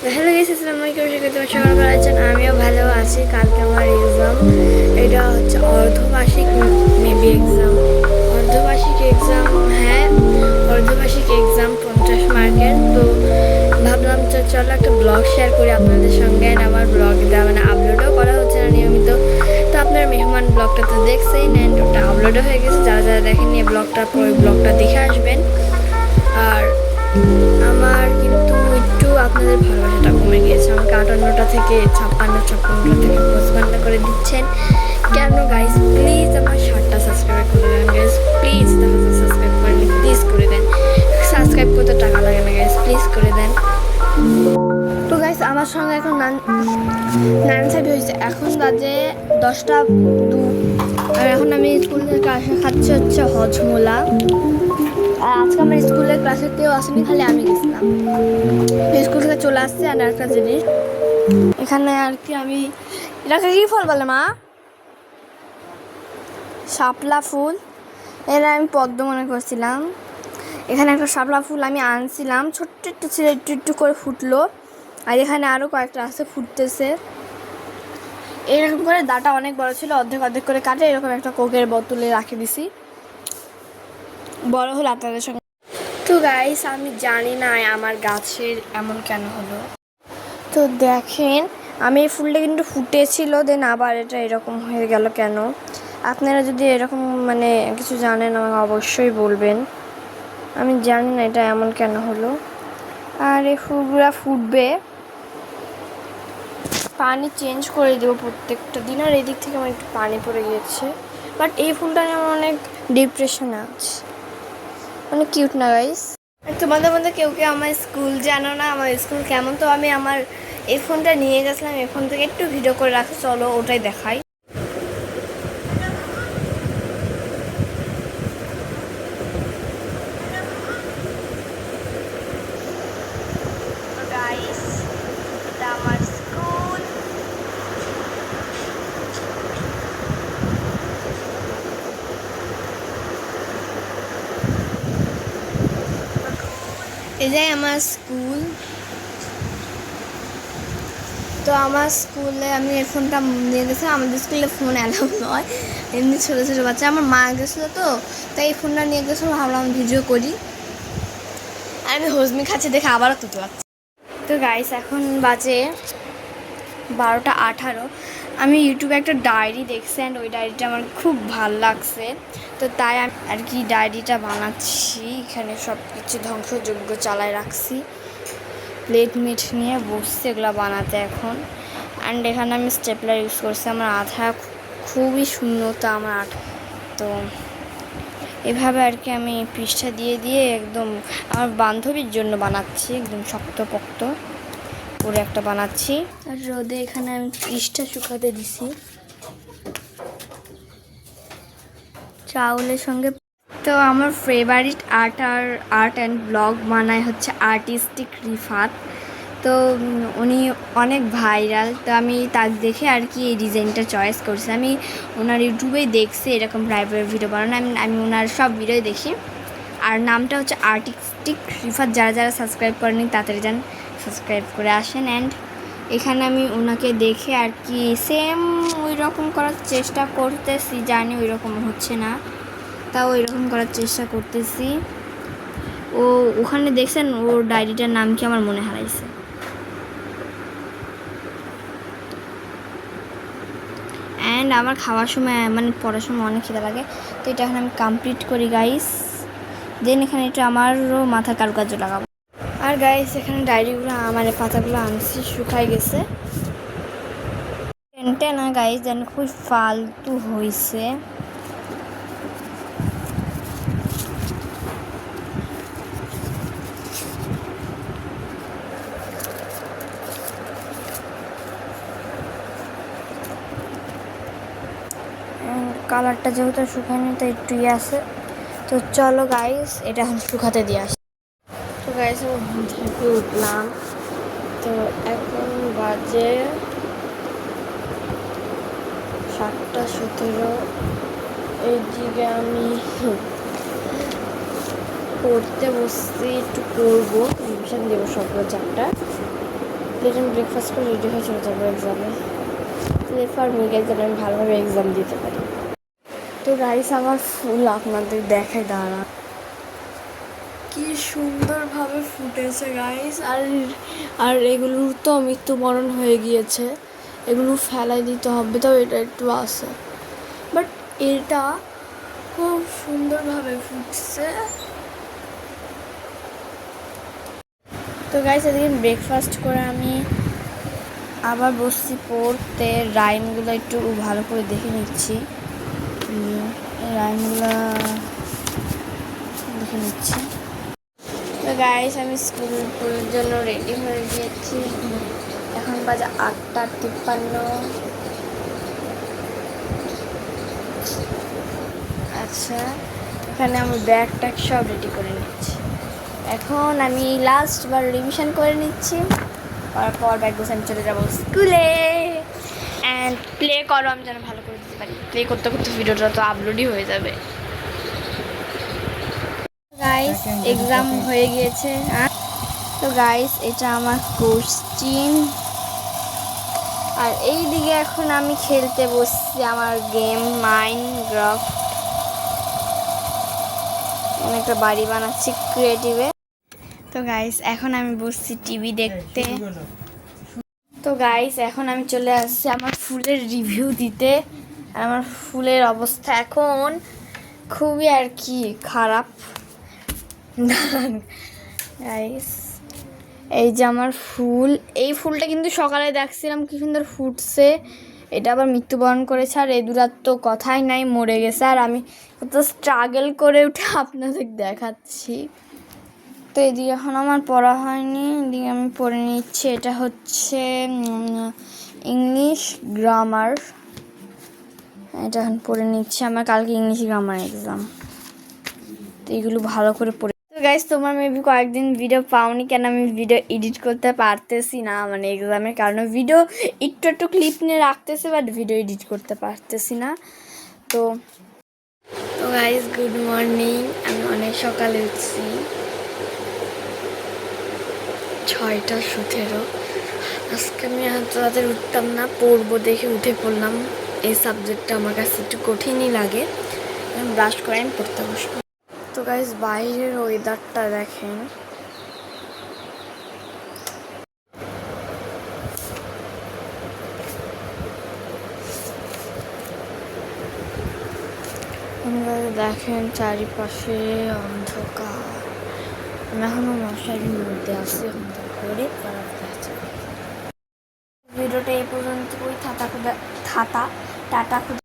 Hello guys, আসসালামু আলাইকুম। তোমার সকাল ভালো আছেন? আমিও ভালো আছি। কালকে আমার এক্সাম, এটা হচ্ছে অর্ধবার্ষিক মেবি এক্সাম। অর্ধবার্ষিক এক্সাম, হ্যাঁ, অর্ধবার্ষিক এক্সাম 50 মার্কের। তো ভাবলাম চলো একটা ব্লগ শেয়ার করি আপনাদের সঙ্গে। আমার ব্লগটা মানে আপলোডও করা হচ্ছে না নিয়মিত। তো আপনার মেহমান ব্লগটা তো দেখছেন, অ্যান্ড ওটা আপলোডও হয়ে গেছে। যারা যারা দেখেননি এই ব্লগটা, ওই ব্লগটা দেখে আসবেন। আর আমার কিন্তু একটু আপনাদের ভালোবাসাটা কমে গিয়েছে। আমাকে 58টা থেকে 56টা থেকে 55টা করে দিচ্ছেন কেন গাইস? প্লিজ আমার 60টা সাবস্ক্রাইব করে দেন গাইস, প্লিজ। তাহলে সাবস্ক্রাইব করেন, প্লিজ করে দেন। সাবস্ক্রাইব করতে টাকা লাগে না গাইস, প্লিজ করে দেন। তো গাইস, আমার সঙ্গে এখন নানসাবি হয়েছে। এখন বাজে 10টা 2। আর এখন আমি স্কুল থেকে আসা খাচ্ছি হচ্ছে হজমোলা। আর আজকে আমার স্কুলের ক্লাসে কেউ আসেনি, খালি আমি গেছিলাম। স্কুল থেকে চলে আসছে। আর একটা জিনিস এখানে আর কি, আমি এটাকে কি ফল বলে মা? শাপলা ফুল। এরা আমি পদ্ম মনে করছিলাম। এখানে একটা শাপলা ফুল আমি আনছিলাম, ছোট্ট একটু ছিল, একটু একটু করে ফুটলো। আর এখানে আরও কয়েকটা আছে, ফুটতেছে। এরকম করে দাটা অনেক বড় ছিল, অর্ধেক অর্ধেক করে কাটে এরকম একটা কোকের বোতলে রাখে দিছি। বড় হলো আপনাদের সঙ্গে। তো গাইস, আমি জানি না আমার গাছের এমন কেন হলো। তো দেখেন, আমি এই ফুলটা কিন্তু ফুটেছিল, দেন আবার এটা এরকম হয়ে গেল কেন? আপনারা যদি এরকম মানে কিছু জানেন আমাকে অবশ্যই বলবেন। আমি জানি না এটা এমন কেন হলো। আর এই ফুলগুলো ফুটবে, পানি চেঞ্জ করে দেবো প্রত্যেকটা দিন। আর এদিক থেকে আমার একটু পানি পড়ে গিয়েছে, বাট এই ফুলটা নিয়ে আমার অনেক ডিপ্রেশনে আছে। অনেক কিউট না গাইস? তোমাদের মধ্যে কেউ কেউ আমার স্কুল জানো না, আমার স্কুল কেমন? তো আমি আমার এই ফোনটা নিয়ে গেছিলাম, এই ফোন থেকে একটু ভিডিও করে রাখি, চলো ওটাই দেখাই। গাইস, এটা আমার স্কুল। এটাই আমার স্কুল। তো আমার স্কুলে আমি এই ফোনটা নিয়ে গেছিলাম। আমাদের স্কুলে ফোন অ্যালাউ নয়, এমনি ছোটো ছোটো বাচ্চা। আমার মা গেছিলো, তো তাই এই ফোনটা নিয়ে গেছিলো, ভাবলাম ভিডিও করি। আর আমি হজমি খাচ্ছি দেখে আবারও তুতে পারছি। তো গাইস, এখন বাজে 12টা 18। আমি ইউটিউবে একটা ডায়েরি দেখছি, অ্যান্ড ওই ডায়েরিটা আমার খুব ভাল লাগছে। তো তাই আমি আর কি ডায়েরিটা বানাচ্ছি। এখানে সব কিছু ধ্বংসযোগ্য চালায় রাখছি, প্লেট মিট নিয়ে বসছি এগুলো বানাতে এখন। অ্যান্ড এখানে আমি স্টেপলার ইউজ করছি। আমার আঠা খুবই শূন্যতা আমার আঠা। তো এভাবে আর কি আমি পৃষ্ঠা দিয়ে দিয়ে একদম আমার বান্ধবীর জন্য বানাচ্ছি, একদম শক্তপোক্ত করে একটা বানাচ্ছি। আর রোদে এখানে আমি পৃষ্ঠা শুকাতে দিছি চাউলের সঙ্গে। তো আমার ফেভারিট আর্ট অ্যান্ড ব্লগ বানায় হচ্ছে আর্টিস্টিক রিফাত। তো উনি অনেক ভাইরাল। তো আমি তাকে দেখে আর কি এই ডিজাইনটা চয়েস করছি। আমি ওনার ইউটিউবেই দেখছি এরকম প্রাইভেট ভিডিও বানানো। আমি ওনার সব ভিডিও দেখি। আর নামটা হচ্ছে আর্টিস্টিক রিফাত। যারা যারা সাবস্ক্রাইব করেনি তাড়াতাড়ি যান, সাবস্ক্রাইব করে আসেন। অ্যান্ড এখানে আমি ওনাকে দেখে আর কি সেম ওই রকম করার চেষ্টা করতেছি, জানি ওই রকম হচ্ছে না, তাও ওই রকম করার চেষ্টা করতেছি। ও ওখানে দেখছেন ওর ডায়েরিটার নাম কি আমার মনে হারাইছে। অ্যান্ড আমার খাওয়ার সময় মানে পড়ার সময় অনেক খিদে লাগে। তো এটা এখন আমি কমপ্লিট করি গাইস, দেন এখানে এটা আমারও মাথার কারুকার্য লাগাবো। আর গাইস, এখানে ডায়েরিগুলো আমার পাতাগুলো আনছি, শুকাই গেছে। টেনটে না গাইস, যেন খুব ফালতু হয়েছে। কালারটা যেহেতু শুকায়নি তো একটু আছে। তো চলো গাইস, এটা এখন শুকাতে দিয়ে আসি। তো গাইস, আমি ঘুম থেকে উঠলাম। তো এখন বাজে 7টা 17। এইদিকে আমি পড়তে বসছি, একটু করবো, রিভিশন দেবো সকাল 4টা। প্লেট অ্যান্ড ব্রেকফাস্ট করে রেডি হয়ে চলে যাবো এক্সামে, এরপর মিগে যেন আমি ভালোভাবে এক্সাম দিতে পারি। তো গাইস আমার ফুল আপনাদের দেখায় দাঁড়া কি সুন্দরভাবে ফুটেছে গাইস। আর এগুলোর তো মৃত্যুবরণ হয়ে গিয়েছে, এগুলো ফেলাই দিতে হবে, তো এটা একটু আছে, বাট এটা খুব সুন্দরভাবে ফুটছে। তো গাইস এদিকে ব্রেকফাস্ট করে আমি আবার বসছি পড়তে, রাইমগুলো একটু ভালো করে দেখে নিচ্ছি, রাইমগুলো দেখে নিচ্ছি। তো গাইস আমি স্কুলের জন্য রেডি হয়ে গিয়েছি, এখন বাজে 8:53। আচ্ছা, এখানে আমি ব্যাগ ট্যাগ সব রেডি করে নিচ্ছি। এখন আমি লাস্টবার রিভিশন করে নিচ্ছি, তারপর ব্যাগ গোছানো চলে যাবো স্কুলে। অ্যান্ড প্লে করো, আমি যেন ভালো করে দিতে পারি। প্লে করতে করতে ভিডিওটা তো আপলোডই হয়ে যাবে। গাইস এক্সাম হয়ে গিয়েছে। তো গাইস এটা আমার কোশ্চিন, আর এই দিকে এখন আমি খেলতে বসছি আমার গেম মাইনক্রাফট। আমি একটা বাড়ি বানাচ্ছি ক্রিয়েটিভে। তো গাইস এখন আমি বসছি টিভি দেখতে। তো গাইস এখন আমি চলে আসছি আমার ফুলের রিভিউ দিতে। আমার ফুলের অবস্থা এখন খুবই আর কি খারাপ। গাইস এই যে আমার ফুল, এই ফুলটা কিন্তু সকালে দেখছিলাম কি সুন্দর ফুটছে, এটা আবার মৃত্যুবরণ করেছে। আর এই দুরাত তো কথাই নাই, মরে গেছে। আর আমি কত স্ট্রাগল করে উঠে আপনাদের দেখাচ্ছি। তো এদিকে এখন আমার পড়া হয়নি, এদিকে আমি পড়ে নিচ্ছি। এটা হচ্ছে ইংলিশ গ্রামার, এটা এখন পড়ে নিচ্ছি। আমার কালকে ইংলিশ গ্রামার এক্সাম, তো এগুলো ভালো করে পড়ে। তো গাইস তোমার মেবি কয়েকদিন ভিডিও পাওনি, কেন আমি ভিডিও এডিট করতে পারতেছি না, মানে এক্সামের কারণে ভিডিও একটু একটু ক্লিপ নিয়ে রাখতেছি, বাট ভিডিও এডিট করতে পারতেছি না। তো গাইস গুড মর্নিং, আমি অনেক সকালে উঠছি, 6:17। আজকে আমি এত রাতে উঠতাম না, পড়বো দেখে উঠে পড়লাম। এই সাবজেক্টটা আমার কাছে একটু কঠিনই লাগে। ব্রাশ করে আমি পড়তে বসবো। তো গাইস বাইরের ওয়েদারটা দেখেন, দেখেন চারিপাশে অন্ধকার। আমি এখনো মশারির মধ্যে আসি, অন্ধকার করে ভিডিওটা এই পর্যন্ত। টাটা খুদা